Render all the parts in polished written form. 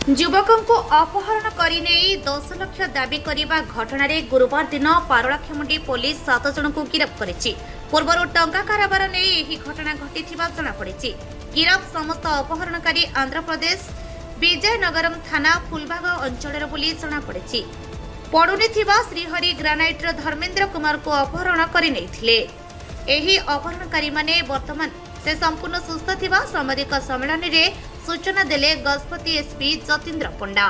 युवकों को अपहरण करने 10 लाख दाबी करने घटना गुरुवार दिन पारलाखेमुंडी पुलिस 7 जन को गिरफ्त करिछि। पूर्वर टंका कारोबार ने यह घटना घटी जनापड़ी। गिरफ समस्त अपहरणकारी आंध्र प्रदेश विजयनगरम थाना फुलबाग अंचल बोली जनापड़ी। पड़ुनी श्रीहरि ग्रानाइट धर्मेन्द्र कुमार को अपहरण करने अपहरणकारी माने वर्तमान से संपूर्ण सुस्थ थिबा सामाजिक सम्मेलन में सूचना देले गजपति एसपी जतीन्द्र पंडा।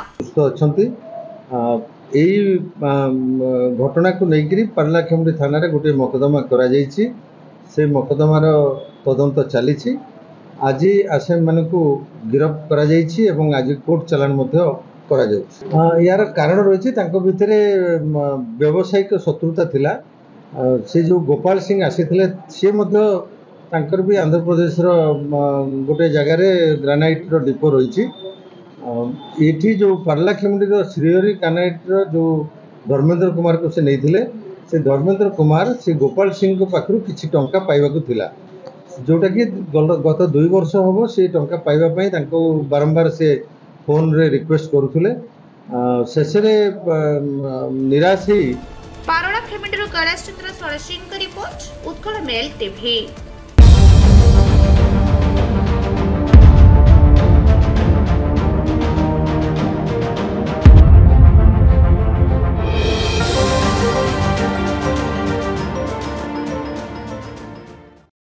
घटना को लेकर पारलाखेमुंडी थाना रे गोटे मकदमा करा जायछि। से मकदमार तदंत चली। आज आसामी मान को गिरफ्त करा जायछि एवं आज कोर्ट चालान मध्य करा जायछि। यार कारण रही भितर व्यावसायिक शत्रुता थिला। से जो गोपाल सिंह आसीथिले से मध्य तांकर भी आंध्र प्रदेश गोटे जगार ग्रानाइट डिपो रही। ये जो पारलाखेमुंडी श्रीहरि ग्रानाइट जो धर्मेन्द्र कुमार को से नहीं से धर्मेन्द्र कुमार से गोपाल सिंह को पाखु किसी टंका पाइबाकु थिला, जोटा कि गत 2 वर्ष हम से टंका पाइबापी बारंबार से फोन रे रिक्वेस्ट करुले। शेष निराश Paralakhemundi Kailash Chandra Singh report Utkal mail TV.